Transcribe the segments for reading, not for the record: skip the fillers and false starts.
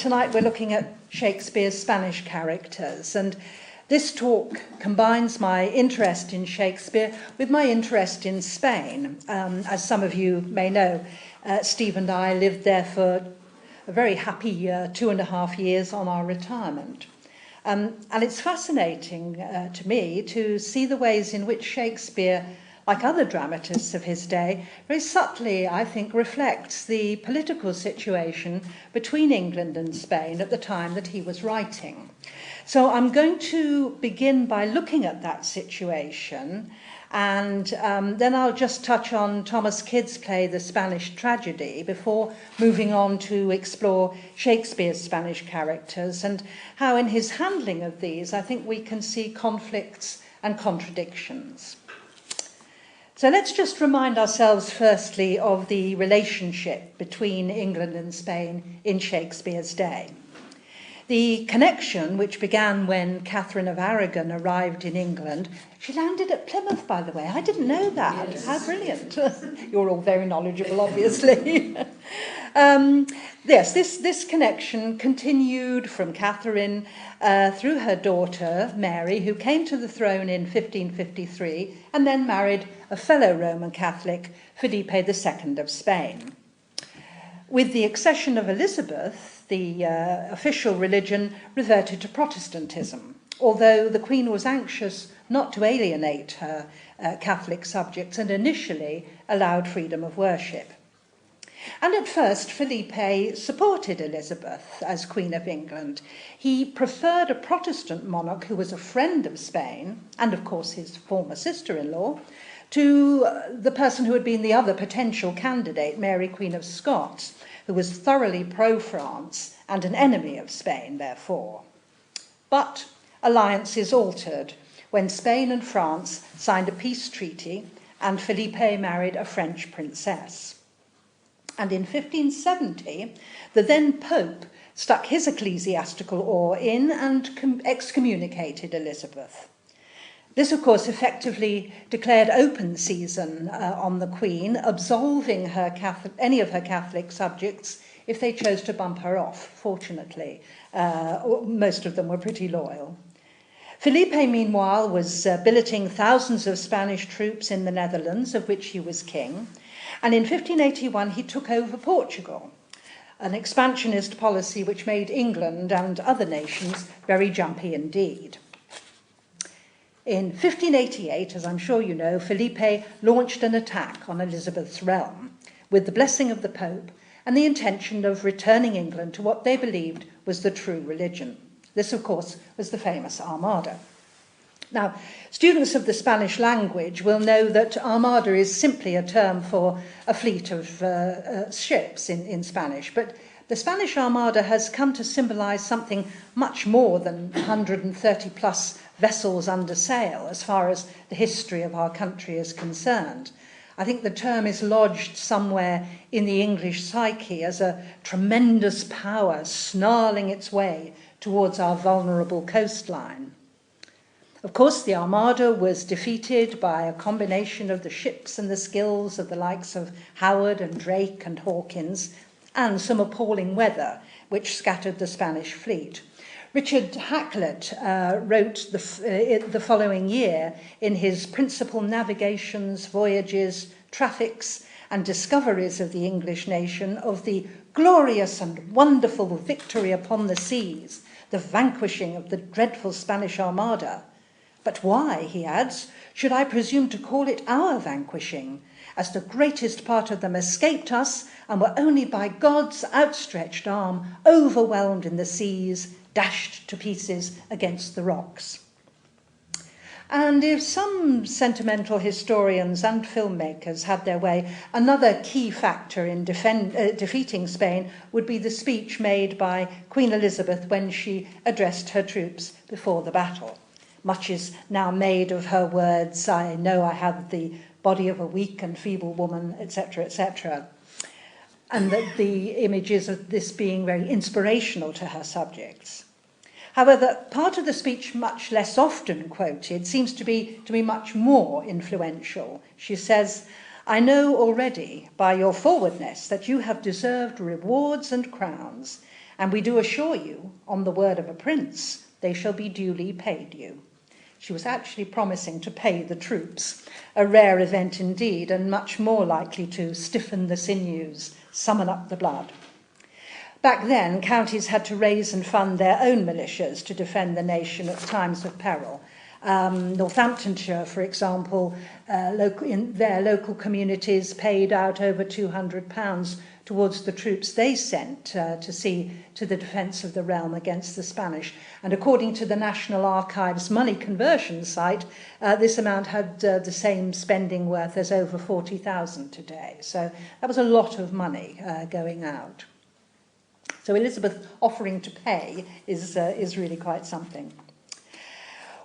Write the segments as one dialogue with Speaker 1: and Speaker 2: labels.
Speaker 1: Tonight we're looking at Shakespeare's Spanish characters, and this talk combines my interest in Shakespeare with my interest in Spain. As some of you may know, Steve and I lived there for a very happy 2.5 years on our retirement. And it's fascinating to me to see the ways in which Shakespeare, like other dramatists of his day, very subtly, I think, reflects the political situation between England and Spain at the time that he was writing. So I'm going to begin by looking at that situation, and then I'll just touch on Thomas Kyd's play, The Spanish Tragedy, before moving on to explore Shakespeare's Spanish characters and how in his handling of these, I think we can see conflicts and contradictions. So let's just remind ourselves firstly of the relationship between England and Spain in Shakespeare's day. The connection, which began when Catherine of Aragon arrived in England, she landed at Plymouth, by the way. I didn't know that. Yes. How brilliant. You're all very knowledgeable, obviously. Yes, this connection continued from Catherine through her daughter, Mary, who came to the throne in 1553 and then married a fellow Roman Catholic, Felipe II of Spain. With the accession of Elizabeth, the official religion reverted to Protestantism, although the Queen was anxious not to alienate her Catholic subjects and initially allowed freedom of worship. And at first, Felipe supported Elizabeth as Queen of England. He preferred a Protestant monarch who was a friend of Spain, and of course his former sister-in-law, to the person who had been the other potential candidate, Mary, Queen of Scots, who was thoroughly pro-France and an enemy of Spain, therefore. But alliances altered when Spain and France signed a peace treaty and Felipe married a French princess. And in 1570, the then Pope stuck his ecclesiastical oar in and excommunicated Elizabeth. This, of course, effectively declared open season on the Queen, absolving any of her Catholic subjects if they chose to bump her off, fortunately. Most of them were pretty loyal. Felipe, meanwhile, was billeting thousands of Spanish troops in the Netherlands, of which he was king, and in 1581 he took over Portugal, an expansionist policy which made England and other nations very jumpy indeed. In 1588, as I'm sure you know, Felipe launched an attack on Elizabeth's realm with the blessing of the Pope and the intention of returning England to what they believed was the true religion. This, of course, was the famous Armada. Now, students of the Spanish language will know that Armada is simply a term for a fleet of ships in Spanish, but the Spanish Armada has come to symbolize something much more than 130 plus vessels under sail as far as the history of our country is concerned. I think the term is lodged somewhere in the English psyche as a tremendous power snarling its way towards our vulnerable coastline. Of course, the Armada was defeated by a combination of the ships and the skills of the likes of Howard and Drake and Hawkins, and some appalling weather, which scattered the Spanish fleet. Richard Hakluyt wrote the following year in his Principal Navigations, Voyages, Traffics and Discoveries of the English Nation of the glorious and wonderful victory upon the seas, the vanquishing of the dreadful Spanish Armada. But why, he adds, should I presume to call it our vanquishing, as the greatest part of them escaped us and were only by God's outstretched arm overwhelmed in the seas, dashed to pieces against the rocks. And if some sentimental historians and filmmakers had their way, another key factor in defeating Spain would be the speech made by Queen Elizabeth when she addressed her troops before the battle. Much is now made of her words, "I know I have the body of a weak and feeble woman," etc., etc., and that the images of this being very inspirational to her subjects. However, part of the speech, much less often quoted, seems to be much more influential. She says, "I know already by your forwardness that you have deserved rewards and crowns, and we do assure you, on the word of a prince, they shall be duly paid you. She was actually promising to pay the troops, a rare event indeed, and much more likely to stiffen the sinews, summon up the blood. Back then, counties had to raise and fund their own militias to defend the nation at times of peril. Northamptonshire, for example, in their local communities paid out over £200 towards the troops they sent to see to the defence of the realm against the Spanish. And according to the National Archives money conversion site, this amount had the same spending worth as over 40,000 today. So that was a lot of money going out. So Elizabeth offering to pay is really quite something.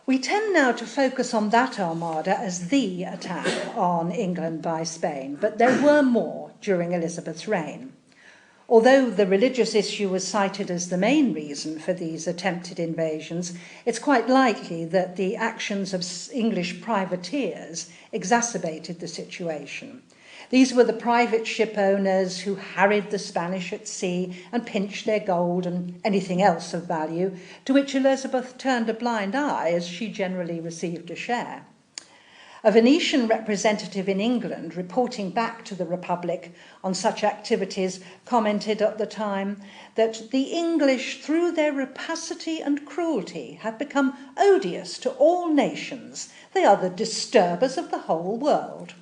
Speaker 1: We tend now to focus on that armada as the attack on England by Spain, but there were more during Elizabeth's reign. Although the religious issue was cited as the main reason for these attempted invasions, it's quite likely that the actions of English privateers exacerbated the situation. These were the private ship owners who harried the Spanish at sea and pinched their gold and anything else of value, to which Elizabeth turned a blind eye as she generally received a share. A Venetian representative in England reporting back to the Republic on such activities commented at the time that the English, through their rapacity and cruelty, have become odious to all nations. They are the disturbers of the whole world.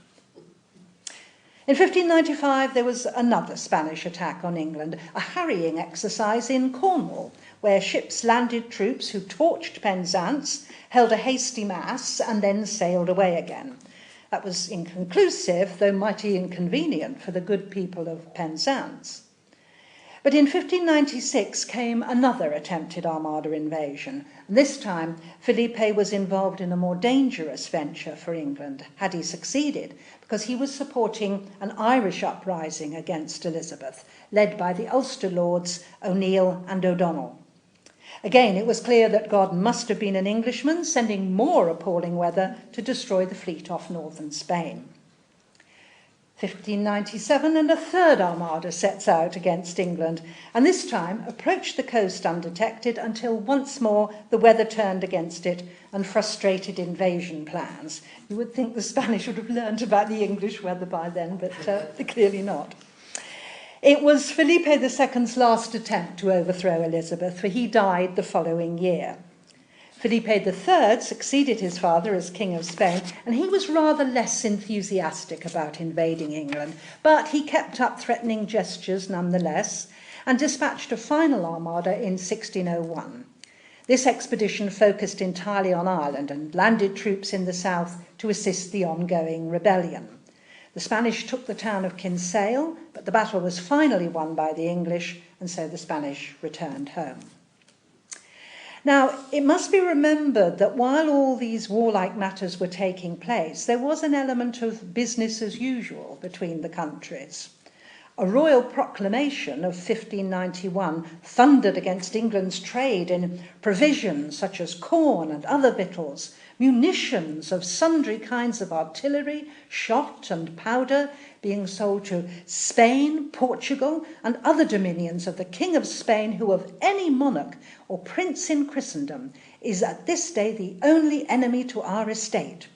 Speaker 1: In 1595, there was another Spanish attack on England, a harrying exercise in Cornwall, where ships landed troops who torched Penzance, held a hasty mass, and then sailed away again. That was inconclusive, though mighty inconvenient for the good people of Penzance. But in 1596 came another attempted Armada invasion. And this time, Felipe was involved in a more dangerous venture for England, had he succeeded, because he was supporting an Irish uprising against Elizabeth, led by the Ulster lords O'Neill and O'Donnell. Again, it was clear that God must have been an Englishman, sending more appalling weather to destroy the fleet off northern Spain. 1597, and a third armada sets out against England, and this time approached the coast undetected until once more the weather turned against it and frustrated invasion plans. You would think the Spanish would have learned about the English weather by then, but clearly not. It was Felipe II's last attempt to overthrow Elizabeth, for he died the following year. Felipe III succeeded his father as King of Spain, and he was rather less enthusiastic about invading England, but he kept up threatening gestures nonetheless, and dispatched a final armada in 1601. This expedition focused entirely on Ireland and landed troops in the south to assist the ongoing rebellion. The Spanish took the town of Kinsale, but the battle was finally won by the English, and so the Spanish returned home. Now, it must be remembered that while all these warlike matters were taking place, there was an element of business as usual between the countries. A royal proclamation of 1591 thundered against England's trade in provisions such as corn and other victuals, munitions of sundry kinds of artillery, shot and powder being sold to Spain, Portugal, and other dominions of the King of Spain, who of any monarch or prince in Christendom is at this day the only enemy to our estate.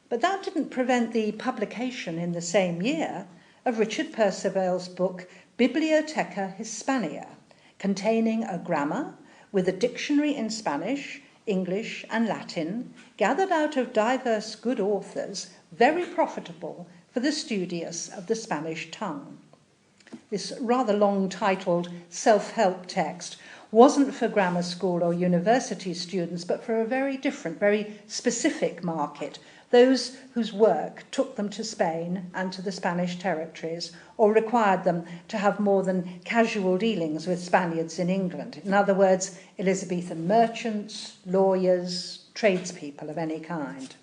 Speaker 1: But that didn't prevent the publication in the same year of Richard Percival's book Bibliotheca Hispania, containing a grammar with a dictionary in Spanish, English and Latin, gathered out of diverse good authors, very profitable for the studious of the Spanish tongue. This rather long-titled self-help text wasn't for grammar school or university students, but for a very different, very specific market, those whose work took them to Spain and to the Spanish territories, or required them to have more than casual dealings with Spaniards in England. In other words, Elizabethan merchants, lawyers, tradespeople of any kind.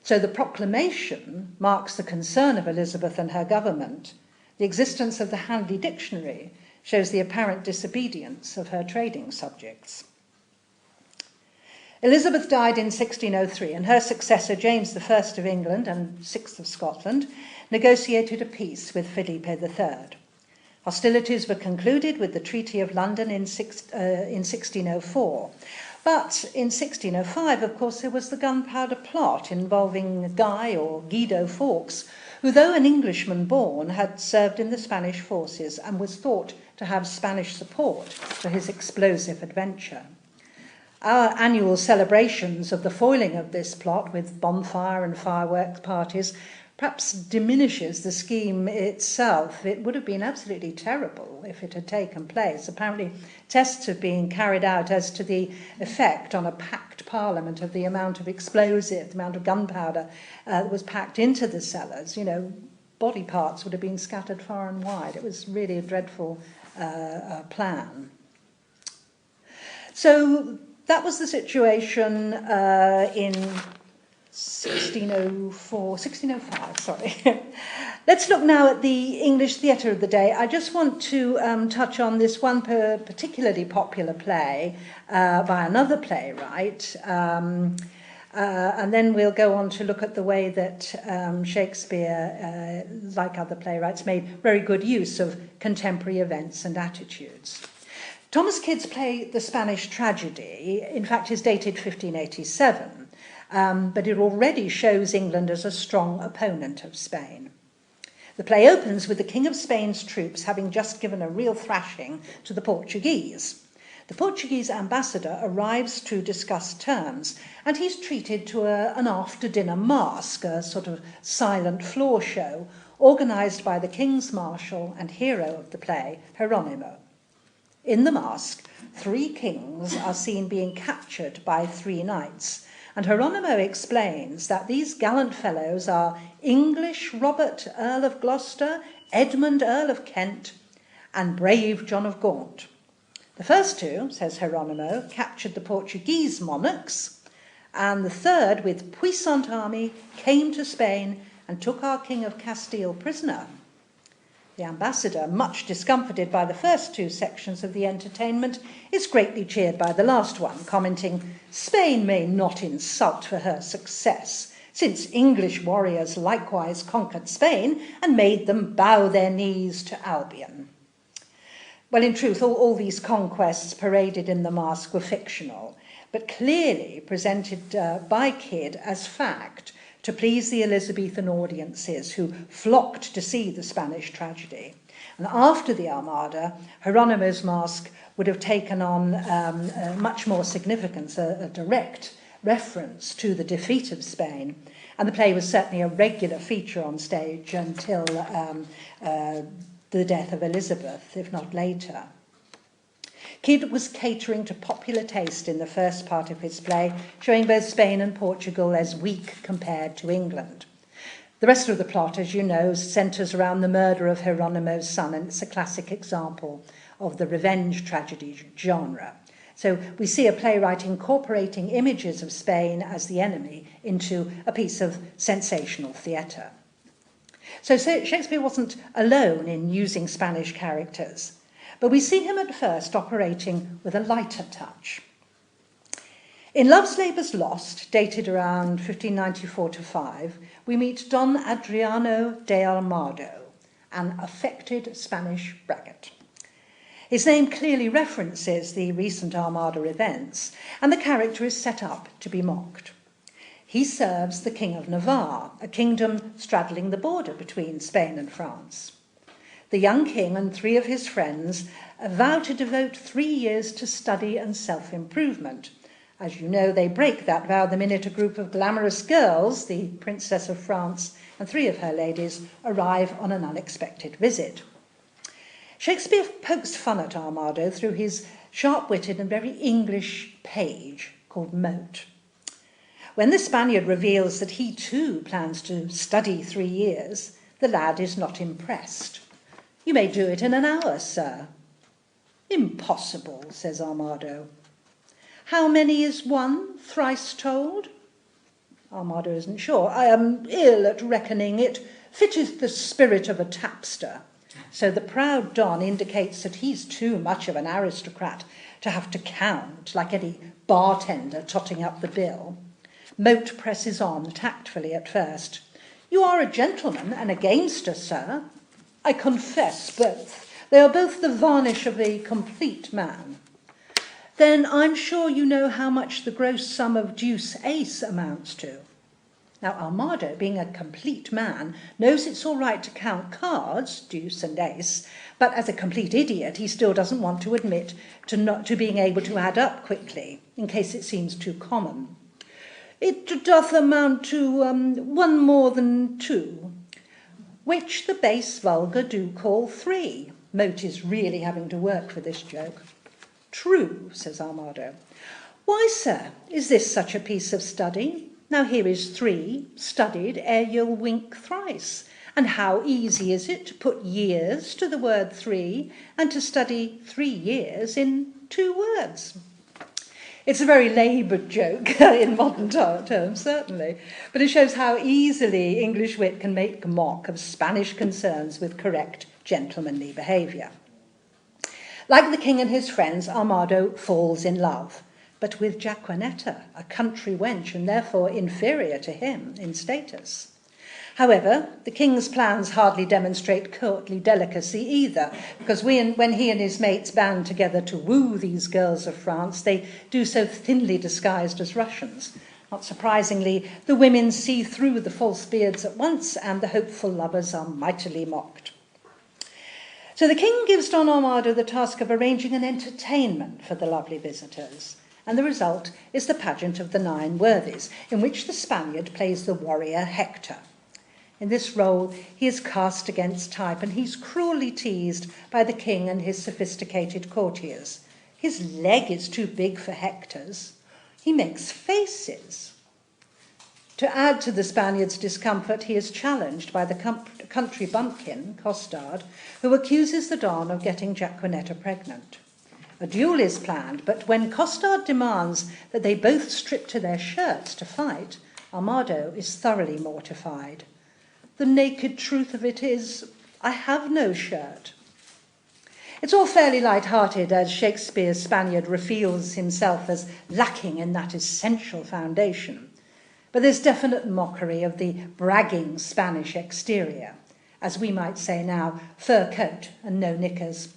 Speaker 1: So the proclamation marks the concern of Elizabeth and her government. The existence of the handy dictionary shows the apparent disobedience of her trading subjects. Elizabeth died in 1603, and her successor, James I of England and VI of Scotland, negotiated a peace with Felipe III. Hostilities were concluded with the Treaty of London in 1604. But in 1605, of course, there was the Gunpowder Plot involving Guy, or Guido Fawkes, who, though an Englishman born, had served in the Spanish forces and was thought to have Spanish support for his explosive adventure. Our annual celebrations of the foiling of this plot with bonfire and fireworks parties perhaps diminishes the scheme itself. It would have been absolutely terrible if it had taken place. Apparently, tests have been carried out as to the effect on a packed parliament of the amount of explosive, the amount of gunpowder that was packed into the cellars. You know, body parts would have been scattered far and wide. It was really a dreadful plan. So that was the situation in 1605, sorry. Let's look now at the English theatre of the day. I just want to touch on this one particularly popular play by another playwright, and then we'll go on to look at the way that Shakespeare, like other playwrights, made very good use of contemporary events and attitudes. Thomas Kyd's play, The Spanish Tragedy, in fact, is dated 1587. But it already shows England as a strong opponent of Spain. The play opens with the King of Spain's troops having just given a real thrashing to the Portuguese. The Portuguese ambassador arrives to discuss terms, and he's treated to an after-dinner masque, a sort of silent floor show, organised by the King's Marshal and hero of the play, Geronimo. In the masque, 3 kings are seen being captured by 3 knights, and Geronimo explains that these gallant fellows are English Robert, Earl of Gloucester, Edmund, Earl of Kent, and brave John of Gaunt. The first 2, says Geronimo, captured the Portuguese monarchs, and the third, with puissant army, came to Spain and took our King of Castile prisoner. The ambassador, much discomfited by the first 2 sections of the entertainment, is greatly cheered by the last one, commenting, "Spain may not insult for her success, since English warriors likewise conquered Spain and made them bow their knees to Albion." Well, in truth, all these conquests paraded in the masque were fictional, but clearly presented by Kyd as fact, to please the Elizabethan audiences who flocked to see the Spanish tragedy. And after the Armada, Geronimo's masque would have taken on much more significance, a direct reference to the defeat of Spain. And the play was certainly a regular feature on stage until the death of Elizabeth, if not later. Kyd was catering to popular taste in the first part of his play, showing both Spain and Portugal as weak compared to England. The rest of the plot, as you know, centres around the murder of Geronimo's son, and it's a classic example of the revenge tragedy genre. So we see a playwright incorporating images of Spain as the enemy into a piece of sensational theatre. So Shakespeare wasn't alone in using Spanish characters, but we see him at first operating with a lighter touch. In Love's Labour's Lost, dated around 1594-5, we meet Don Adriano de Almagro, an affected Spanish braggart. His name clearly references the recent Armada events, and the character is set up to be mocked. He serves the King of Navarre, a kingdom straddling the border between Spain and France. The young king and 3 of his friends vow to devote 3 years to study and self-improvement. As you know, they break that vow the minute a group of glamorous girls, the Princess of France and 3 of her ladies, arrive on an unexpected visit. Shakespeare pokes fun at Armado through his sharp-witted and very English page called Moat. When the Spaniard reveals that he too plans to study 3 years, the lad is not impressed. "You may do it in an hour, sir." "Impossible," says Armado. "How many is 1, thrice told?" Armado isn't sure. "I am ill at reckoning. It fitteth the spirit of a tapster." So the proud Don indicates that he's too much of an aristocrat to have to count, like any bartender totting up the bill. Moat presses on, tactfully at first. "You are a gentleman and a gamester, sir." "I confess both. They are both the varnish of a complete man. Then I'm sure you know how much the gross sum of deuce ace amounts to. Now, Armado, being a complete man, knows it's all right to count cards, deuce and ace, but as a complete idiot, he still doesn't want to admit to being able to add up quickly, in case it seems too common. It doth amount to one more than two, which the base vulgar do call three. Moat is really having to work for this joke. True, says Armado. Why, sir, is this such a piece of study? Now here is three, studied ere you'll wink thrice. And how easy is it to put years to the word three, and to study 3 years in 2 words? It's a very laboured joke in modern terms, certainly, but it shows how easily English wit can make mock of Spanish concerns with correct gentlemanly behaviour. Like the king and his friends, Armado falls in love, but with Jaquenetta, a country wench and therefore inferior to him in status. However, the king's plans hardly demonstrate courtly delicacy either, because when he and his mates band together to woo these girls of France, they do so thinly disguised as Russians. Not surprisingly, the women see through the false beards at once, and the hopeful lovers are mightily mocked. So the king gives Don Armado the task of arranging an entertainment for the lovely visitors, and the result is the pageant of the 9 worthies, in which the Spaniard plays the warrior Hector. In this role, he is cast against type, and he's cruelly teased by the king and his sophisticated courtiers. His leg is too big for Hector's. He makes faces. To add to the Spaniard's discomfort, he is challenged by the country bumpkin, Costard, who accuses the Don of getting Jaquenetta pregnant. A duel is planned, but when Costard demands that they both strip to their shirts to fight, Armado is thoroughly mortified. The naked truth of it is, I have no shirt. It's all fairly light-hearted as Shakespeare's Spaniard reveals himself as lacking in that essential foundation. But there's definite mockery of the bragging Spanish exterior, as we might say now, fur coat and no knickers.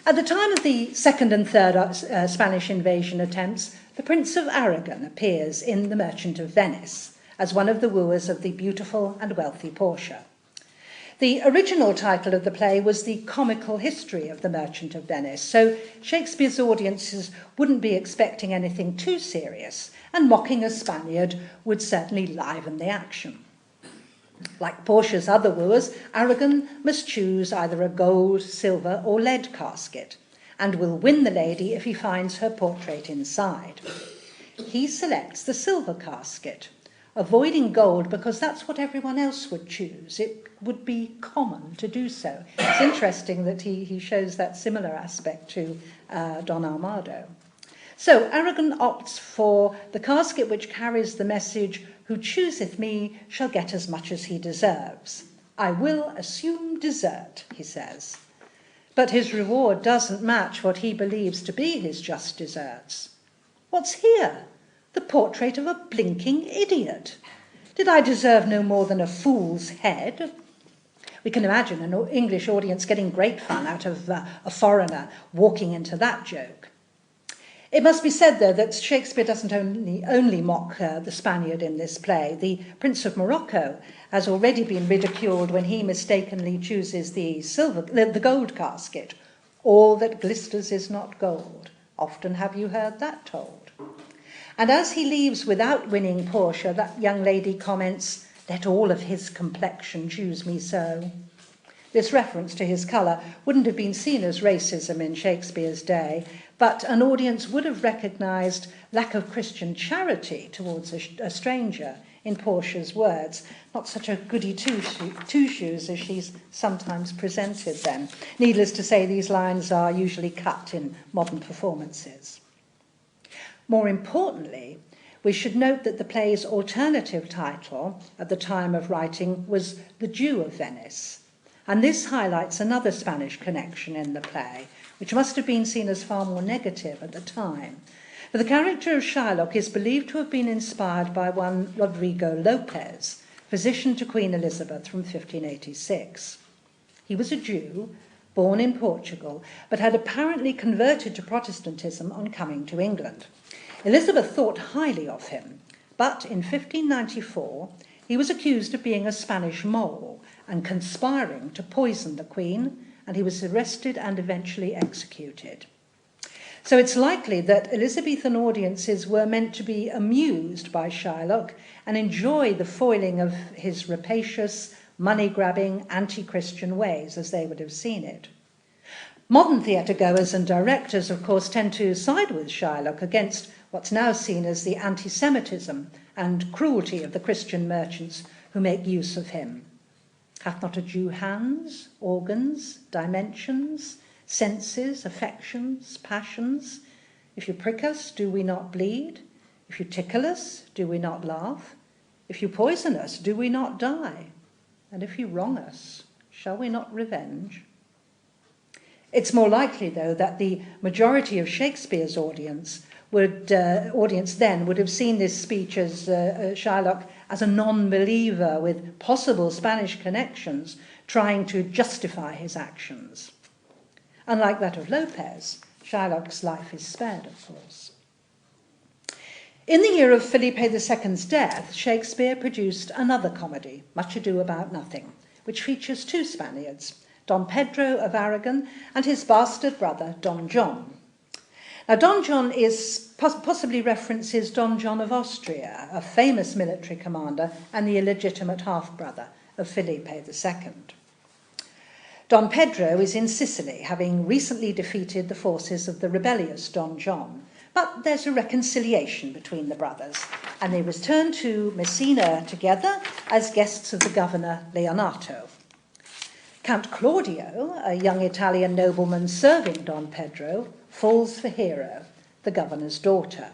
Speaker 1: At the time of the second and third Spanish invasion attempts, the Prince of Aragon appears in The Merchant of Venice as one of the wooers of the beautiful and wealthy Portia. The original title of the play was The Comical History of the Merchant of Venice, so Shakespeare's audiences wouldn't be expecting anything too serious, and mocking a Spaniard would certainly liven the action. Like Portia's other wooers, Aragon must choose either a gold, silver, or lead casket, and will win the lady if he finds her portrait inside. He selects the silver casket, avoiding gold because that's what everyone else would choose. It would be common to do so. It's interesting that he shows that similar aspect to Don Armado. So Aragon opts for the casket which carries the message, "Who chooseth me shall get as much as he deserves. I will assume desert," he says. But his reward doesn't match what he believes to be his just deserts. What's here? The portrait of a blinking idiot. Did I deserve no more than a fool's head? We can imagine an English audience getting great fun out of a foreigner walking into that joke. It must be said, though, that Shakespeare doesn't only mock the Spaniard in this play. The Prince of Morocco has already been ridiculed when he mistakenly chooses the gold casket. All that glisters is not gold. Often have you heard that told. And as he leaves without winning Portia, that young lady comments, "Let all of his complexion choose me so." This reference to his colour wouldn't have been seen as racism in Shakespeare's day, but an audience would have recognised lack of Christian charity towards a stranger in Portia's words. Not such a goody two-shoes as she's sometimes presented then. Needless to say, these lines are usually cut in modern performances. More importantly, we should note that the play's alternative title at the time of writing was The Jew of Venice, and this highlights another Spanish connection in the play, which must have been seen as far more negative at the time. For the character of Shylock is believed to have been inspired by one Rodrigo Lopez, physician to Queen Elizabeth from 1586. He was a Jew, born in Portugal, but had apparently converted to Protestantism on coming to England. Elizabeth thought highly of him, but in 1594 he was accused of being a Spanish mole and conspiring to poison the Queen, and he was arrested and eventually executed. So it's likely that Elizabethan audiences were meant to be amused by Shylock and enjoy the foiling of his rapacious, money-grabbing, anti-Christian ways as they would have seen it. Modern theatre-goers and directors, of course, tend to side with Shylock against what's now seen as the anti-Semitism and cruelty of the Christian merchants who make use of him. Hath not a Jew hands, organs, dimensions, senses, affections, passions? If you prick us, do we not bleed? If you tickle us, do we not laugh? If you poison us, do we not die? And if you wrong us, shall we not revenge? It's more likely, though, that the majority of Shakespeare's audience then would have seen this speech as Shylock as a non-believer with possible Spanish connections trying to justify his actions. Unlike that of Lopez, Shylock's life is spared, of course. In the year of Felipe II's death, Shakespeare produced another comedy, Much Ado About Nothing, which features two Spaniards, Don Pedro of Aragon and his bastard brother, Don John. Now, Don John possibly references Don John of Austria, a famous military commander and the illegitimate half-brother of Felipe II. Don Pedro is in Sicily, having recently defeated the forces of the rebellious Don John. But there's a reconciliation between the brothers, and they return to Messina together as guests of the governor Leonato. Count Claudio, a young Italian nobleman serving Don Pedro, falls for Hero, the governor's daughter.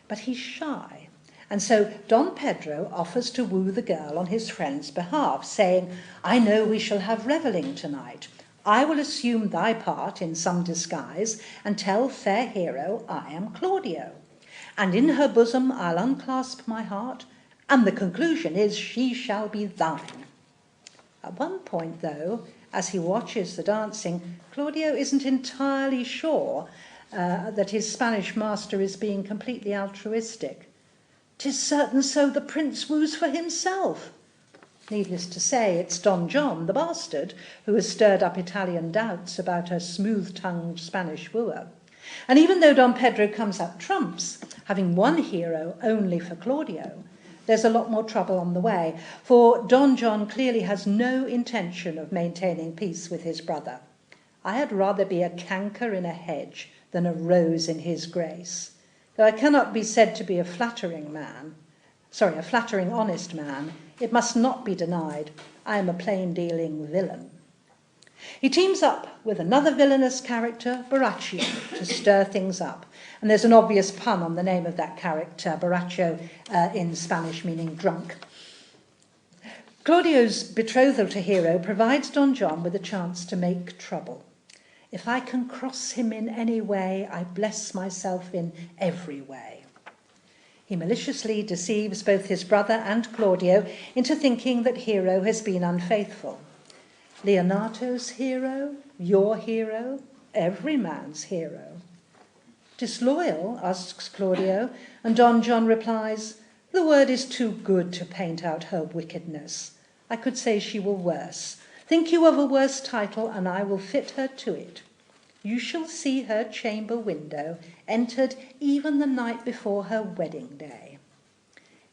Speaker 1: But he's shy, and so Don Pedro offers to woo the girl on his friend's behalf, saying, "I know we shall have revelling tonight. I will assume thy part in some disguise and tell fair Hero I am Claudio. And in her bosom I'll unclasp my heart, and the conclusion is she shall be thine." At one point, though, as he watches the dancing, Claudio isn't entirely sure that his Spanish master is being completely altruistic. "'Tis certain so the prince woos for himself." Needless to say, it's Don John, the bastard, who has stirred up Italian doubts about a smooth-tongued Spanish wooer. And even though Don Pedro comes out trumps, having one hero only for Claudio, there's a lot more trouble on the way, for Don John clearly has no intention of maintaining peace with his brother. "I had rather be a canker in a hedge than a rose in his grace. Though I cannot be said to be a flattering, honest man, it must not be denied I am a plain-dealing villain." He teams up with another villainous character, Borachio, to stir things up. And there's an obvious pun on the name of that character, Borracho, in Spanish meaning drunk. Claudio's betrothal to Hero provides Don John with a chance to make trouble. "If I can cross him in any way, I bless myself in every way." He maliciously deceives both his brother and Claudio into thinking that Hero has been unfaithful. "Leonato's hero, your hero, every man's hero." "Disloyal?" asks Claudio, and Don John replies, "The word is too good to paint out her wickedness. I could say she were worse. Think you of a worse title, and I will fit her to it. You shall see her chamber window entered even the night before her wedding day."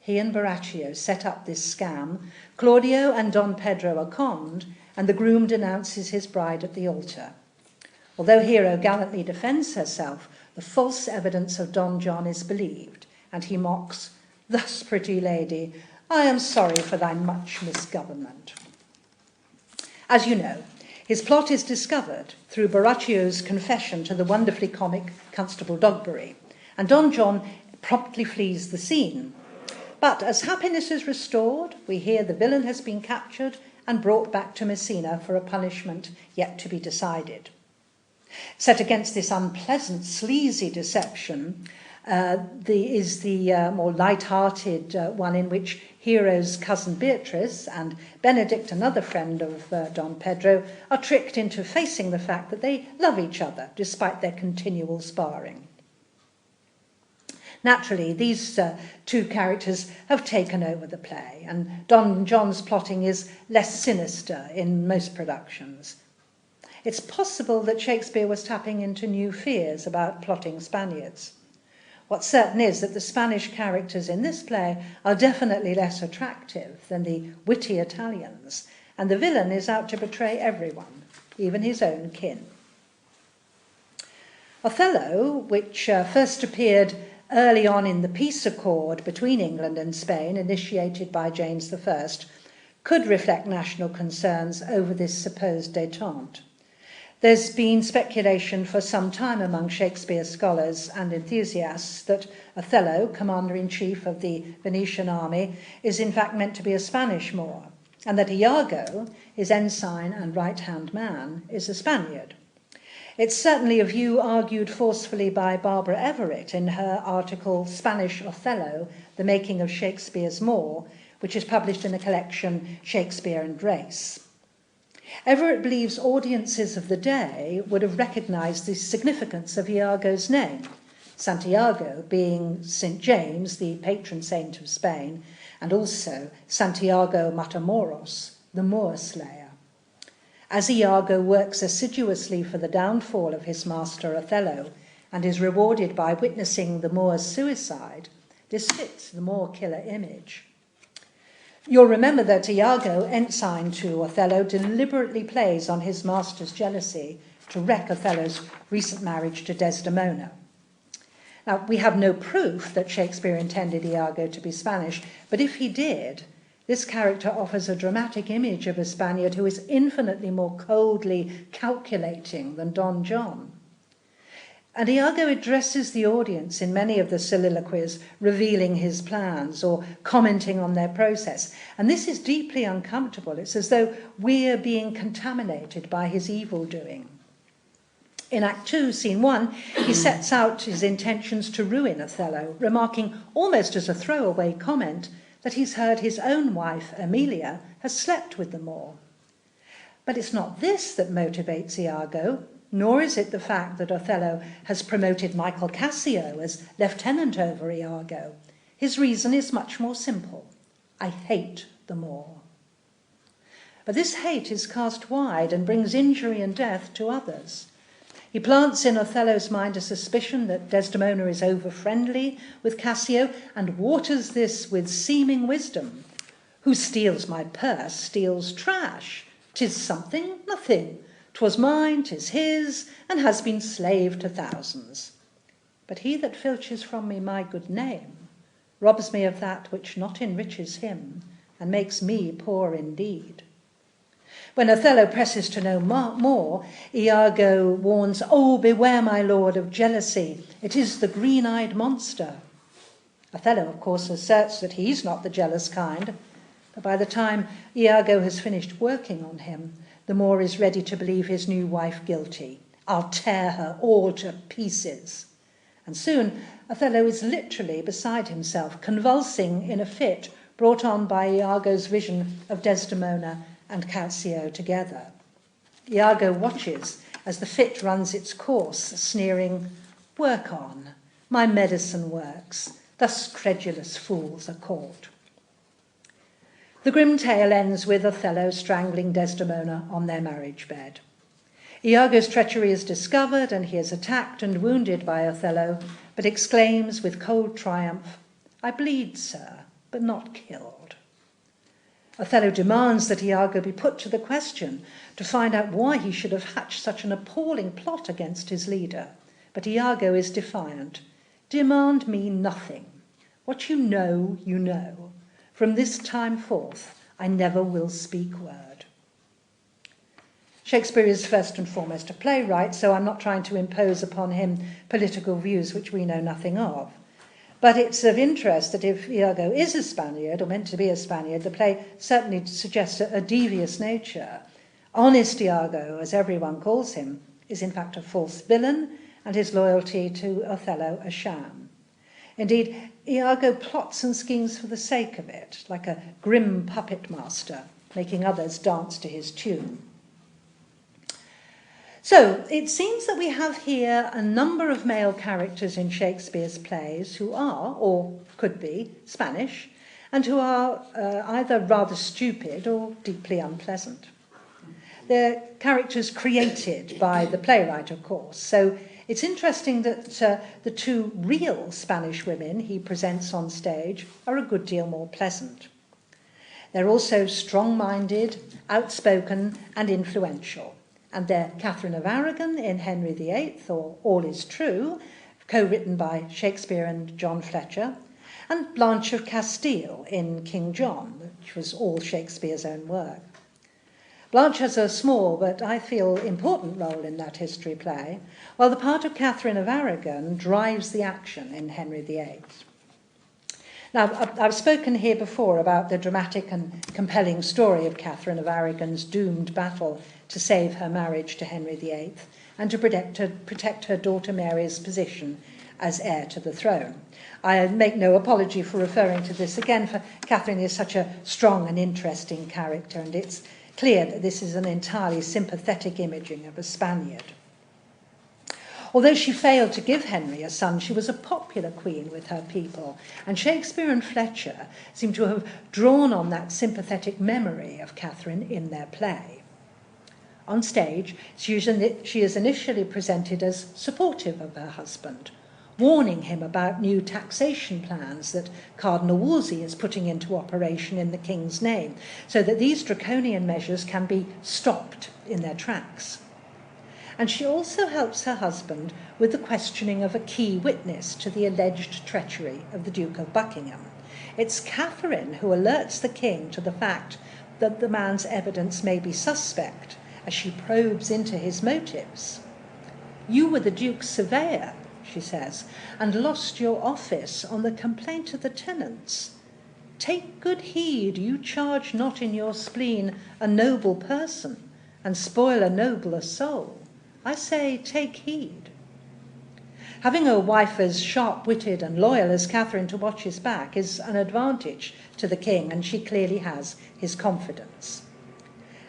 Speaker 1: He and Borachio set up this scam. Claudio and Don Pedro are conned, and the groom denounces his bride at the altar. Although Hero gallantly defends herself, the false evidence of Don John is believed, and he mocks, "Thus, pretty lady, I am sorry for thy much misgovernment." As you know, his plot is discovered through Borachio's confession to the wonderfully comic Constable Dogberry, and Don John promptly flees the scene. But as happiness is restored, we hear the villain has been captured and brought back to Messina for a punishment yet to be decided. Set against this unpleasant, sleazy deception is the more light-hearted one in which Hero's cousin Beatrice and Benedict, another friend of Don Pedro, are tricked into facing the fact that they love each other despite their continual sparring. Naturally, these two characters have taken over the play, and Don John's plotting is less sinister in most productions. It's possible that Shakespeare was tapping into new fears about plotting Spaniards. What's certain is that the Spanish characters in this play are definitely less attractive than the witty Italians, and the villain is out to betray everyone, even his own kin. Othello, which first appeared early on in the peace accord between England and Spain, initiated by James I, could reflect national concerns over this supposed détente. There's been speculation for some time among Shakespeare scholars and enthusiasts that Othello, commander-in-chief of the Venetian army, is in fact meant to be a Spanish Moor, and that Iago, his ensign and right-hand man, is a Spaniard. It's certainly a view argued forcefully by Barbara Everett in her article Spanish Othello, The Making of Shakespeare's Moor, which is published in the collection Shakespeare and Race. Everett believes audiences of the day would have recognised the significance of Iago's name, Santiago being St. James, the patron saint of Spain, and also Santiago Matamoros, the Moor slayer. As Iago works assiduously for the downfall of his master Othello and is rewarded by witnessing the Moor's suicide, this fits the Moor killer image. You'll remember that Iago, ensign to Othello, deliberately plays on his master's jealousy to wreck Othello's recent marriage to Desdemona. Now, we have no proof that Shakespeare intended Iago to be Spanish, but if he did, this character offers a dramatic image of a Spaniard who is infinitely more coldly calculating than Don John. And Iago addresses the audience in many of the soliloquies, revealing his plans or commenting on their process. And this is deeply uncomfortable. It's as though we're being contaminated by his evil doing. In Act 2, Scene 1, he sets out his intentions to ruin Othello, remarking almost as a throwaway comment that he's heard his own wife, Emilia, has slept with the Moor. But it's not this that motivates Iago, nor is it the fact that Othello has promoted Michael Cassio as lieutenant over Iago. His reason is much more simple. I hate the Moor. But this hate is cast wide and brings injury and death to others. He plants in Othello's mind a suspicion that Desdemona is over-friendly with Cassio and waters this with seeming wisdom. Who steals my purse steals trash. 'Tis something, nothing. 'Twas mine, 'tis his, and has been slave to thousands. But he that filches from me my good name robs me of that which not enriches him, and makes me poor indeed. When Othello presses to know more, Iago warns, "Oh, beware, my lord, of jealousy. It is the green-eyed monster." Othello, of course, asserts that he's not the jealous kind, but by the time Iago has finished working on him, the Moor is ready to believe his new wife guilty. I'll tear her all to pieces. And soon Othello is literally beside himself, convulsing in a fit brought on by Iago's vision of Desdemona and Cassio together. Iago watches as the fit runs its course, sneering, "Work on, my medicine works, thus credulous fools are caught." The grim tale ends with Othello strangling Desdemona on their marriage bed. Iago's treachery is discovered and he is attacked and wounded by Othello, but exclaims with cold triumph, "I bleed, sir, but not killed." Othello demands that Iago be put to the question to find out why he should have hatched such an appalling plot against his leader. But Iago is defiant. "Demand me nothing. What you know, you know. From this time forth, I never will speak word." Shakespeare is first and foremost a playwright, so I'm not trying to impose upon him political views which we know nothing of. But it's of interest that if Iago is a Spaniard, or meant to be a Spaniard, the play certainly suggests a devious nature. Honest Iago, as everyone calls him, is in fact a false villain, and his loyalty to Othello a sham. Indeed, Iago plots and schemes for the sake of it, like a grim puppet master, making others dance to his tune. So, it seems that we have here a number of male characters in Shakespeare's plays who are, or could be, Spanish, and who are either rather stupid or deeply unpleasant. They're characters created by the playwright, of course, so it's interesting that the two real Spanish women he presents on stage are a good deal more pleasant. They're also strong-minded, outspoken, and influential. And they're Catherine of Aragon in Henry VIII, or All is True, co-written by Shakespeare and John Fletcher, and Blanche of Castile in King John, which was all Shakespeare's own work. Blanche has a small, but I feel important role in that history play, while the part of Catherine of Aragon drives the action in Henry VIII. Now, I've spoken here before about the dramatic and compelling story of Catherine of Aragon's doomed battle to save her marriage to Henry VIII and to protect her daughter Mary's position as heir to the throne. I make no apology for referring to this again, for Catherine is such a strong and interesting character, and it's clear that this is an entirely sympathetic imaging of a Spaniard. Although she failed to give Henry a son, she was a popular queen with her people, and Shakespeare and Fletcher seem to have drawn on that sympathetic memory of Catherine in their play. On stage, she is initially presented as supportive of her husband, warning him about new taxation plans that Cardinal Wolsey is putting into operation in the king's name, so that these draconian measures can be stopped in their tracks. And she also helps her husband with the questioning of a key witness to the alleged treachery of the Duke of Buckingham. It's Catherine who alerts the king to the fact that the man's evidence may be suspect as she probes into his motives. "You were the Duke's surveyor," she says, "and lost your office on the complaint of the tenants. Take good heed you charge not in your spleen a noble person, and spoil a nobler soul. I say, take heed." Having a wife as sharp-witted and loyal as Catherine to watch his back is an advantage to the king, and she clearly has his confidence.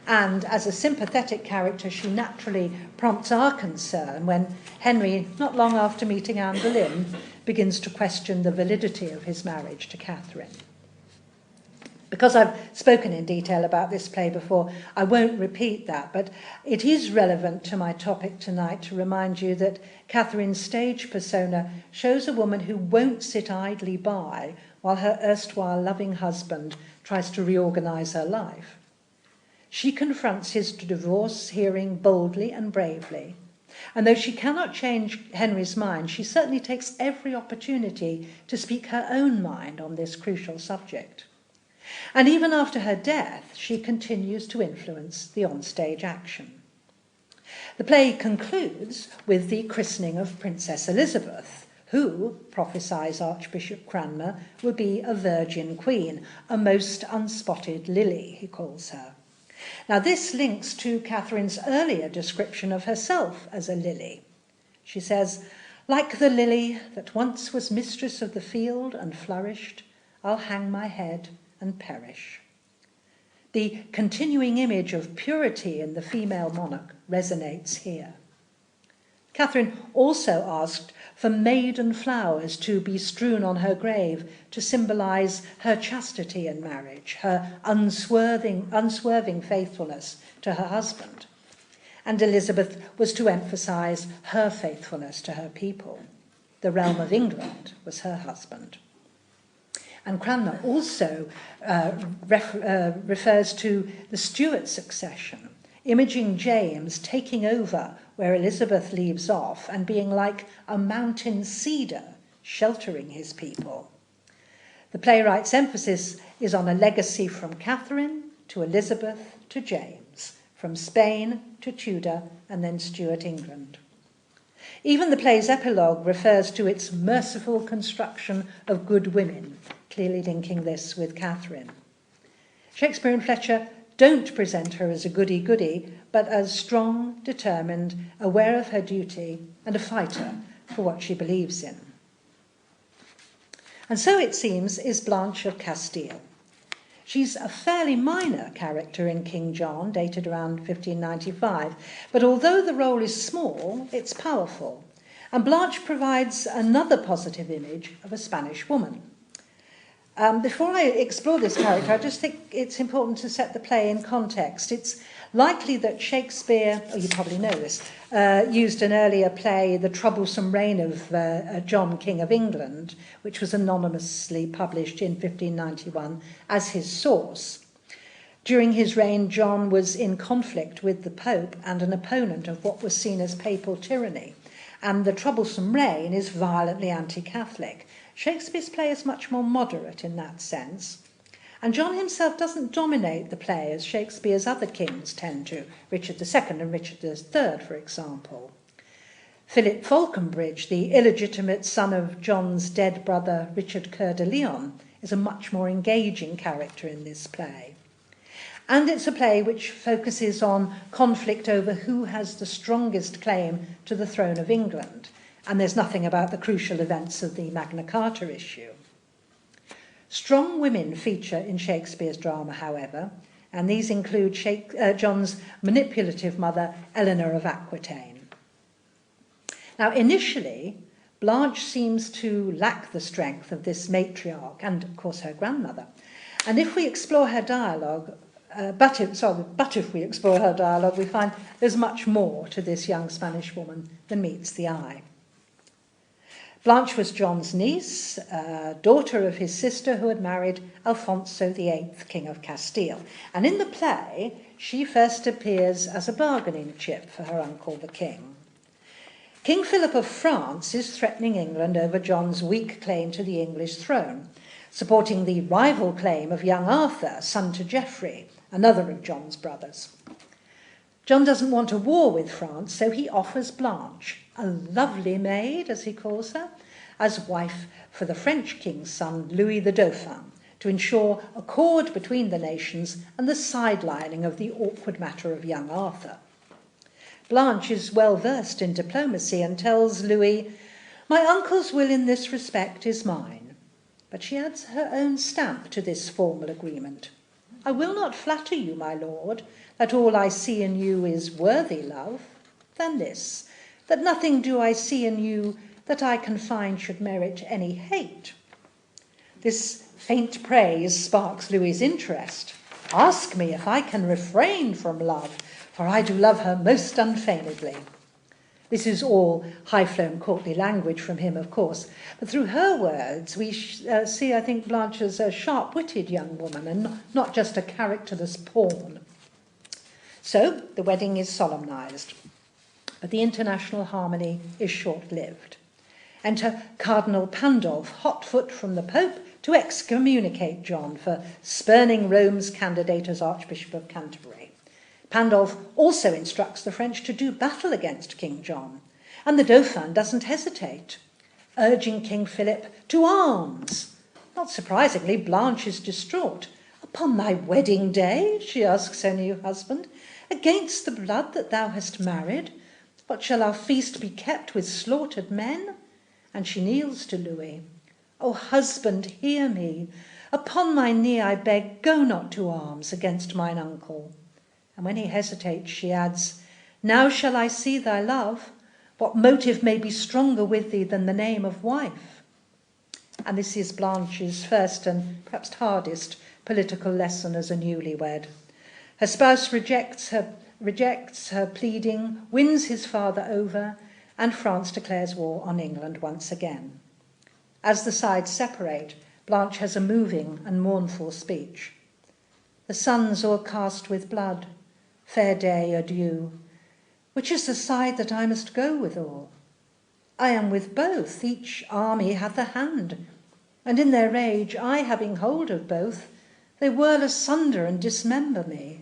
Speaker 1: And as a sympathetic character, she naturally prompts our concern when Henry, not long after meeting Anne Boleyn, begins to question the validity of his marriage to Catherine. Because I've spoken in detail about this play before, I won't repeat that, but it is relevant to my topic tonight to remind you that Catherine's stage persona shows a woman who won't sit idly by while her erstwhile loving husband tries to reorganize her life. She confronts his divorce hearing boldly and bravely, and though she cannot change Henry's mind, she certainly takes every opportunity to speak her own mind on this crucial subject. And even after her death, she continues to influence the onstage action. The play concludes with the christening of Princess Elizabeth, who, prophesies Archbishop Cranmer, will be a virgin queen, a most unspotted lily, he calls her. Now this links to Catherine's earlier description of herself as a lily. She says, "Like the lily that once was mistress of the field and flourished, I'll hang my head and perish." The continuing image of purity in the female monarch resonates here. Catherine also asked for maiden flowers to be strewn on her grave to symbolize her chastity in marriage, her unswerving faithfulness to her husband. And Elizabeth was to emphasize her faithfulness to her people. The realm of England was her husband. And Cranmer also refers to the Stuart succession, imaging James taking over where Elizabeth leaves off and being like a mountain cedar sheltering his people. The playwright's emphasis is on a legacy from Catherine to Elizabeth to James, from Spain to Tudor and then Stuart England. Even the play's epilogue refers to its merciful construction of good women, clearly linking this with Catherine. Shakespeare and Fletcher don't present her as a goody-goody, but as strong, determined, aware of her duty, and a fighter for what she believes in. And so it seems is Blanche of Castile. She's a fairly minor character in King John, dated around 1595, but although the role is small, it's powerful. And Blanche provides another positive image of a Spanish woman. Before I explore this character, I just think it's important to set the play in context. It's likely that Shakespeare, you probably know this, used an earlier play, The Troublesome Reign of John, King of England, which was anonymously published in 1591, as his source. During his reign, John was in conflict with the Pope and an opponent of what was seen as papal tyranny, and The Troublesome Reign is violently anti-Catholic. Shakespeare's play is much more moderate in that sense. And John himself doesn't dominate the play as Shakespeare's other kings tend to, Richard II and Richard III, for example. Philip Falconbridge, the illegitimate son of John's dead brother Richard Coeur de Lion, is a much more engaging character in this play. And it's a play which focuses on conflict over who has the strongest claim to the throne of England. And there's nothing about the crucial events of the Magna Carta issue. Strong women feature in Shakespeare's drama, however, and these include John's manipulative mother, Eleanor of Aquitaine. Now, initially, Blanche seems to lack the strength of this matriarch and, of course, her grandmother. And if we explore her dialogue, but if we explore her dialogue, we find there's much more to this young Spanish woman than meets the eye. Blanche was John's niece, daughter of his sister who had married Alfonso VIII, King of Castile. And in the play, she first appears as a bargaining chip for her uncle, the king. King Philip of France is threatening England over John's weak claim to the English throne, supporting the rival claim of young Arthur, son to Geoffrey, another of John's brothers. John doesn't want a war with France, so he offers Blanche, a lovely maid, as he calls her, as wife for the French king's son, Louis the Dauphin, to ensure accord between the nations and the sidelining of the awkward matter of young Arthur. Blanche is well versed in diplomacy and tells Louis, "My uncle's will in this respect is mine." But she adds her own stamp to this formal agreement. "I will not flatter you, my lord, that all I see in you is worthy love, than this, that nothing do I see in you that I can find should merit any hate." This faint praise sparks Louis's interest. "Ask me if I can refrain from love, for I do love her most unfeignedly." This is all high-flown courtly language from him, of course, but through her words we see, I think, Blanche as a sharp-witted young woman and not just a characterless pawn. So the wedding is solemnised, but the international harmony is short-lived. Enter Cardinal Pandolf, hot foot from the Pope, to excommunicate John for spurning Rome's candidate as Archbishop of Canterbury. Pandolf also instructs the French to do battle against King John, and the Dauphin doesn't hesitate, urging King Philip to arms. Not surprisingly, Blanche is distraught. "Upon thy wedding day," she asks her new husband, "against the blood that thou hast married? What, shall our feast be kept with slaughtered men?" And she kneels to Louis. "O husband, hear me. Upon my knee I beg, go not to arms against mine uncle." And when he hesitates, she adds, "Now shall I see thy love. What motive may be stronger with thee than the name of wife?" And this is Blanche's first and perhaps hardest political lesson as a newlywed. Her spouse rejects her pleading, wins his father over, and France declares war on England once again. As the sides separate, Blanche has a moving and mournful speech. "The sun's o'ercast with blood. Fair day, adieu. Which is the side that I must go withal? I am with both, each army hath a hand, and in their rage, I having hold of both, they whirl asunder and dismember me.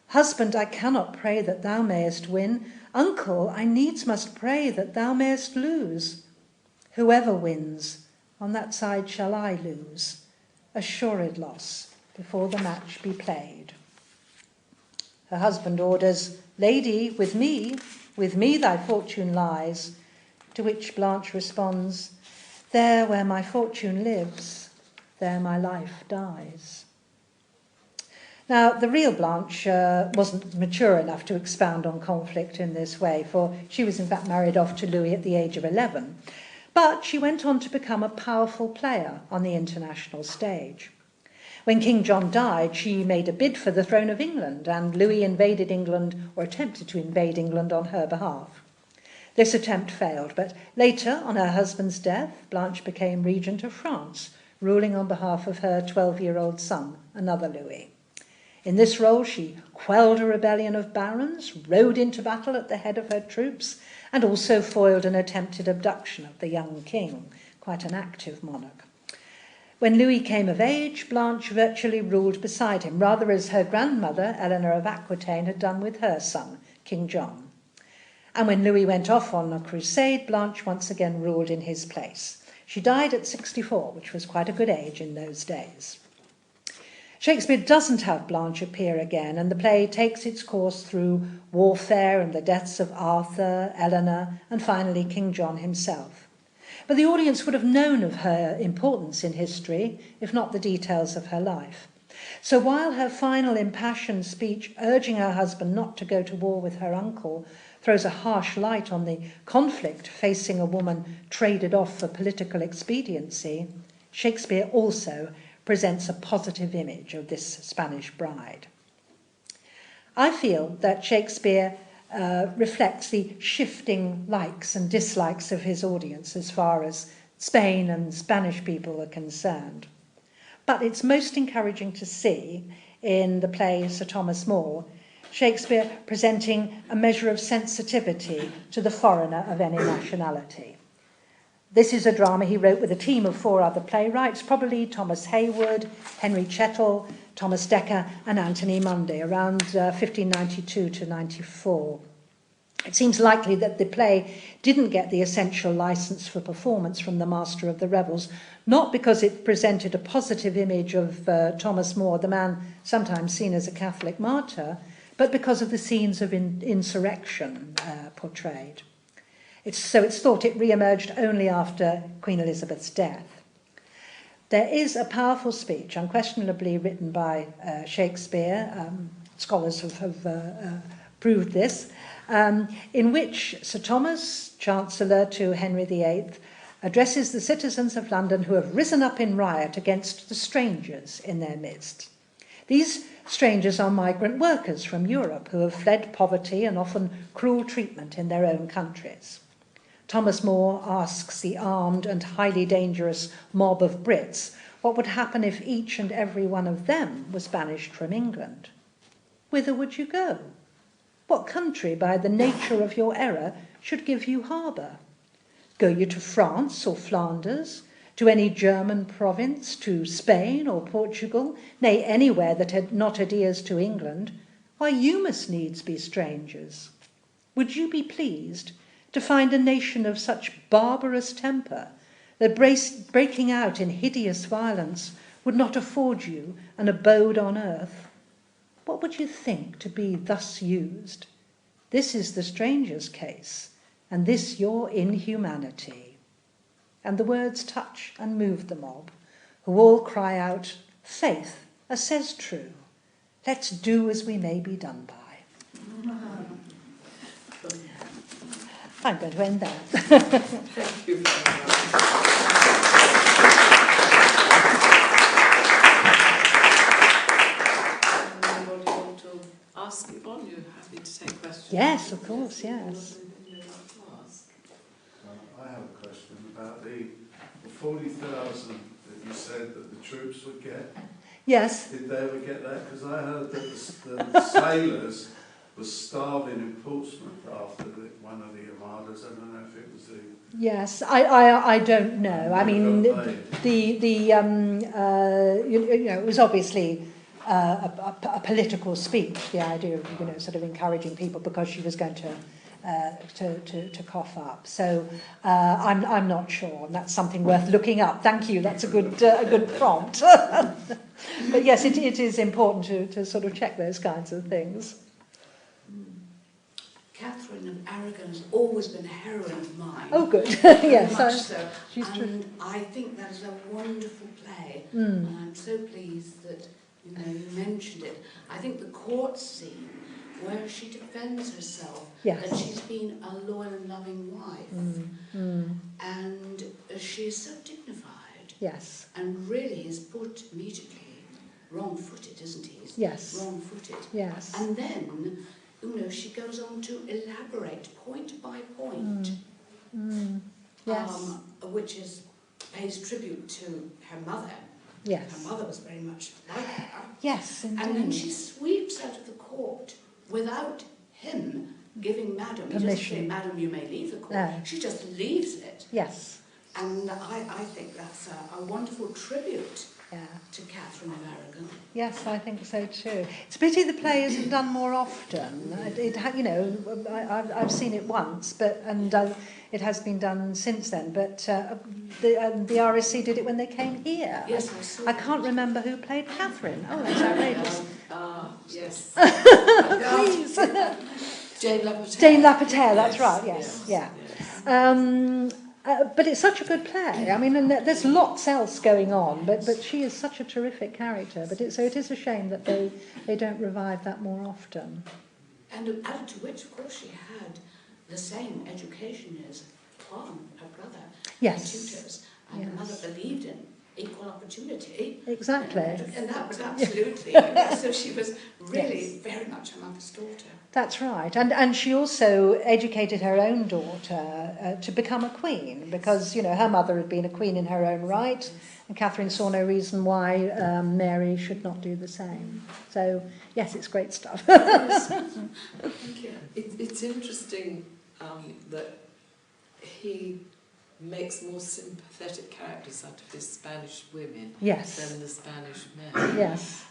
Speaker 1: Husband, I cannot pray that thou mayest win. Uncle, I needs must pray that thou mayest lose. Whoever wins, on that side shall I lose, assured loss before the match be played." Her husband orders, "Lady, with me thy fortune lies," to which Blanche responds, There where my fortune lives, there my life dies. Now, the real Blanche wasn't mature enough to expound on conflict in this way, for she was in fact married off to Louis at the age of 11. But she went on to become a powerful player on the international stage. When King John died, she made a bid for the throne of England, and Louis invaded England, or attempted to invade England on her behalf. This attempt failed, but later, on her husband's death, Blanche became regent of France, ruling on behalf of her 12-year-old son, another Louis. In this role, she quelled a rebellion of barons, rode into battle at the head of her troops, and also foiled an attempted abduction of the young king, quite an active monarch. When Louis came of age, Blanche virtually ruled beside him, rather as her grandmother, Eleanor of Aquitaine, had done with her son, King John. And when Louis went off on a crusade, Blanche once again ruled in his place. She died at 64, which was quite a good age in those days. Shakespeare doesn't have Blanche appear again, and the play takes its course through warfare and the deaths of Arthur, Eleanor, and finally King John himself. But the audience would have known of her importance in history, if not the details of her life. So while her final impassioned speech urging her husband not to go to war with her uncle throws a harsh light on the conflict facing a woman traded off for political expediency, Shakespeare also presents a positive image of this Spanish bride. I feel that Shakespeare reflects the shifting likes and dislikes of his audience as far as Spain and Spanish people are concerned. But it's most encouraging to see in the play Sir Thomas More, Shakespeare presenting a measure of sensitivity to the foreigner of any nationality. This is a drama he wrote with a team of 4 other playwrights, probably Thomas Heywood, Henry Chettle, Thomas Dekker, and Anthony Munday, around 1592 to 94. It seems likely that the play didn't get the essential license for performance from the Master of the Revels, not because it presented a positive image of Thomas More, the man sometimes seen as a Catholic martyr, but because of the scenes of insurrection portrayed. It's thought it re-emerged only after Queen Elizabeth's death. There is a powerful speech, unquestionably written by Shakespeare, scholars have proved this, in which Sir Thomas, Chancellor to Henry VIII, addresses the citizens of London who have risen up in riot against the strangers in their midst. These strangers are migrant workers from Europe who have fled poverty and often cruel treatment in their own countries. Thomas More asks the armed and highly dangerous mob of Brits what would happen if each and every one of them was banished from England. Whither would you go? What country, by the nature of your error, should give you harbour? Go you to France or Flanders, to any German province, to Spain or Portugal, nay, anywhere that not adheres to England? Why, you must needs be strangers. Would you be pleased to find a nation of such barbarous temper that breaking out in hideous violence would not afford you an abode on earth? What would you think to be thus used? This is the stranger's case, and this your inhumanity. And the words touch and move the mob, who all cry out, Faith, as says true, let's do as we may be done by. I'm going to end there.
Speaker 2: Thank you very much. Anybody want to ask Yvonne? You're happy to take questions?
Speaker 1: Yes, of course, yes.
Speaker 3: I have a question about the 40,000 that you said that the troops would get.
Speaker 1: Yes.
Speaker 3: Did they ever get that? Because I heard that the sailors were starving in Portsmouth after one of the armadas. I don't know if it was the...
Speaker 1: Yes, I don't know. I mean, it was obviously a political speech, the idea of, sort of encouraging people because she was going to cough up. So I'm not sure, and that's something worth looking up. Thank you. That's a good prompt. But yes, it is important to sort of check those kinds of things.
Speaker 4: Catherine of Aragon has always been a heroine of mine.
Speaker 1: Oh, good.
Speaker 4: Very
Speaker 1: Yes,
Speaker 4: much so.
Speaker 1: she's true.
Speaker 4: And I think that is a wonderful play.
Speaker 1: Mm.
Speaker 4: And I'm so pleased that you mentioned it. I think the court scene where she defends herself,
Speaker 1: Yes.
Speaker 4: that she's been a loyal and loving wife, and she is so dignified,
Speaker 1: Yes.
Speaker 4: and really is put immediately wrong-footed, isn't he? He's
Speaker 1: Yes.
Speaker 4: wrong-footed.
Speaker 1: Yes.
Speaker 4: And then, she goes on to elaborate point by point,
Speaker 1: Yes.
Speaker 4: which pays tribute to her mother.
Speaker 1: Yes.
Speaker 4: Her mother was very much like her.
Speaker 1: Yes, indeed.
Speaker 4: And then she sweeps out of the court without him giving Madam. He doesn't say, Madam, you may leave the court.
Speaker 1: No.
Speaker 4: She just leaves it.
Speaker 1: Yes.
Speaker 4: And I think that's a wonderful tribute
Speaker 1: Yeah.
Speaker 4: to Catherine of Aragon.
Speaker 1: Yes, I think so too. It's a pity the play isn't done more often. I've seen it once, and it has been done since then. But the RSC did it when they came here.
Speaker 4: Yes, I saw.
Speaker 1: I can't remember who played Catherine. Oh, that's outrageous.
Speaker 2: Yes.
Speaker 1: Please.
Speaker 2: Jane Lapatel.
Speaker 1: Jane Lapatel, that's right. Yes,
Speaker 2: yes.
Speaker 1: yeah. But it's such a good play. I mean, and there's lots else going on, but she is such a terrific character. So it is a shame that they don't revive that more often.
Speaker 4: And added to which, of course, she had the same education as Juan, her brother,
Speaker 1: Yes.
Speaker 4: tutors, and
Speaker 1: Yes.
Speaker 4: the mother believed in equal opportunity.
Speaker 1: Exactly.
Speaker 4: And that was absolutely, so she was really very much her mother's daughter.
Speaker 1: That's right. And she also educated her own daughter to become a queen, because, her mother had been a queen in her own right, and Catherine saw no reason why Mary should not do the same. So, yes, it's great stuff.
Speaker 4: Thank you.
Speaker 2: It's interesting that he makes more sympathetic characters out of his Spanish women
Speaker 1: Yes.
Speaker 2: than the Spanish men.
Speaker 1: Yes.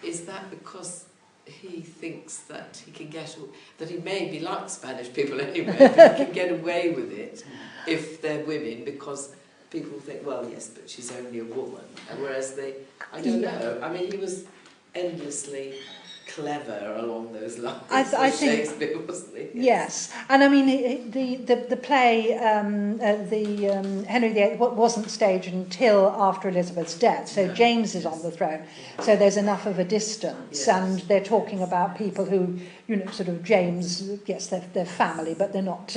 Speaker 2: Is that because he thinks that he can that he may be like Spanish people anyway, but he can get away with it if they're women, because people think, well, yes, but she's only a woman. And whereas I don't know, I mean, he was endlessly clever along those lines.
Speaker 1: I think
Speaker 2: Shakespeare, wasn't he?
Speaker 1: Yes, and I mean the play, Henry VIII wasn't staged until after Elizabeth's death, so James is on the throne. So there's enough of a distance, and they're talking about people who, sort of James, yes, they're family, but they're not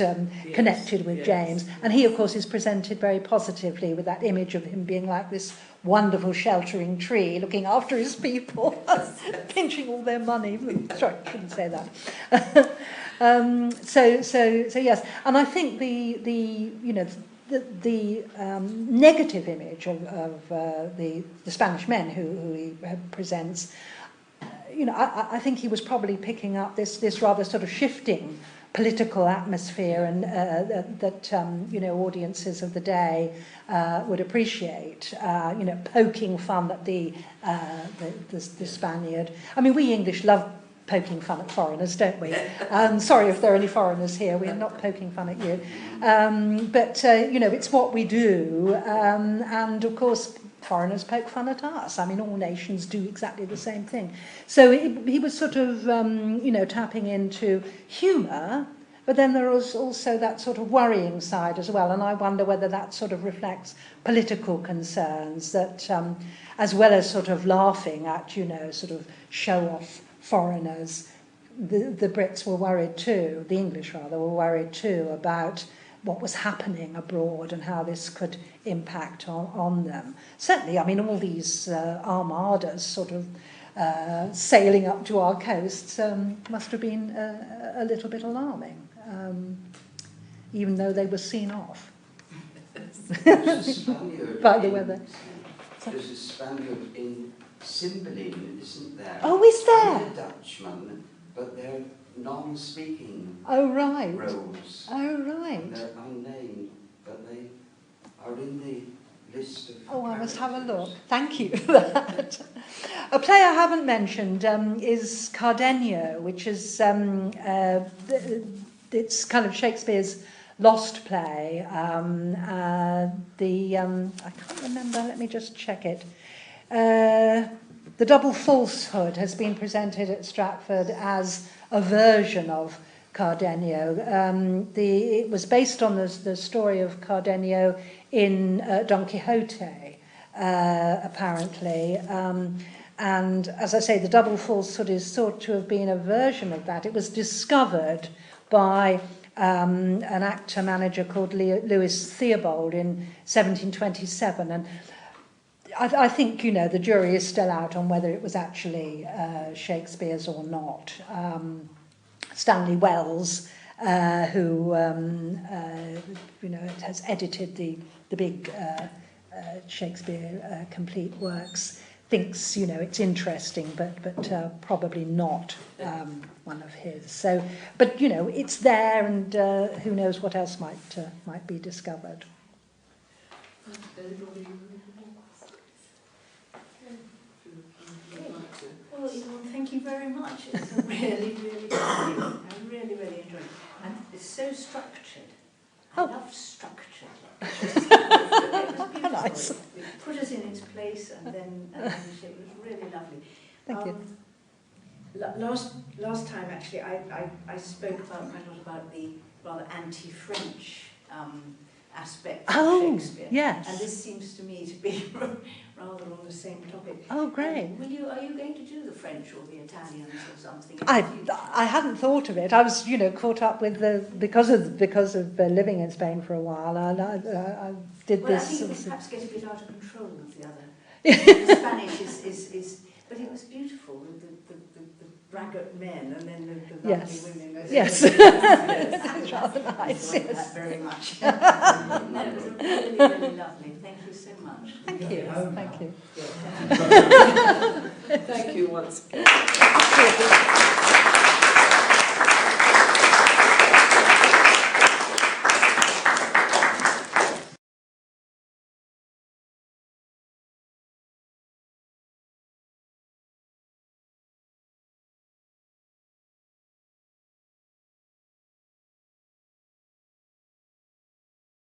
Speaker 1: connected with James. And he, of course, is presented very positively with that image of him being like this wonderful sheltering tree, looking after his people, pinching all their money. Sorry, I shouldn't say that. So yes, and I think the negative image of the Spanish men who he presents, I think he was probably picking up this rather sort of shifting political atmosphere, and that audiences of the day would appreciate. Poking fun at the Spaniard. I mean, we English love poking fun at foreigners, don't we? Sorry if there are any foreigners here. We are not poking fun at you, but it's what we do, and of course, foreigners poke fun at us. I mean, all nations do exactly the same thing. So he was sort of, tapping into humour, but then there was also that sort of worrying side as well. And I wonder whether that sort of reflects political concerns, that as well as sort of laughing at, sort of show-off foreigners, the Brits were worried too, the English rather, were worried too about what was happening abroad and how this could impact on them. Certainly, I mean, all these armadas sort of sailing up to our coasts must have been a little bit alarming, even though they were seen off by the weather.
Speaker 5: There's a Spaniard in Cymbeline, isn't there?
Speaker 1: Oh, is there?
Speaker 5: They're Dutchmen, but they're non-speaking
Speaker 1: Oh, right.
Speaker 5: roles.
Speaker 1: Oh, right.
Speaker 5: They're unnamed, but they are in the list of...
Speaker 1: Oh, I must have a look. Thank you for that. A play I haven't mentioned is Cardenio, which is it's kind of Shakespeare's lost play. I can't remember. Let me just check it. The Double Falsehood has been presented at Stratford as a version of Cardenio. It was based on the story of Cardenio in Don Quixote, apparently. And as I say, the double falsehood is thought to have been a version of that. It was discovered by an actor-manager called Louis Theobald in 1727. And I think, you know, the jury is still out on whether it was actually Shakespeare's or not. Stanley Wells, who you know, has edited the big Shakespeare complete works, thinks, you know, it's interesting, but probably not one of his. So, but you know, it's there, and who knows what else might be discovered.
Speaker 6: Well, Yvonne, thank you very much. It's really, really lovely. I really, really enjoyed it. And it's so structured. I love structure. It was beautiful.
Speaker 1: Nice.
Speaker 6: It put us in its place, and then it was really lovely.
Speaker 1: Thank you.
Speaker 6: Last time, actually, I spoke quite a lot about the rather anti-French aspect of Shakespeare.
Speaker 1: Yes.
Speaker 6: And this seems to me to be rather on the same topic.
Speaker 1: Oh, great.
Speaker 6: Are you going to do the French or the Italians or something?
Speaker 1: I hadn't thought of it. I was, you know, caught up with because of living in Spain for a while, and I did
Speaker 6: well,
Speaker 1: this.
Speaker 6: I think it perhaps get a bit out of control of the other. The Spanish is, but it was beautiful. The braggart men and then the lovely women.
Speaker 1: Yes.
Speaker 6: Yes.
Speaker 1: Rather nice.
Speaker 6: I
Speaker 1: Yes.
Speaker 6: that very much. No, it was really, really lovely. Thank you so much.
Speaker 1: Thank you. Thank you.
Speaker 2: Thank you once again.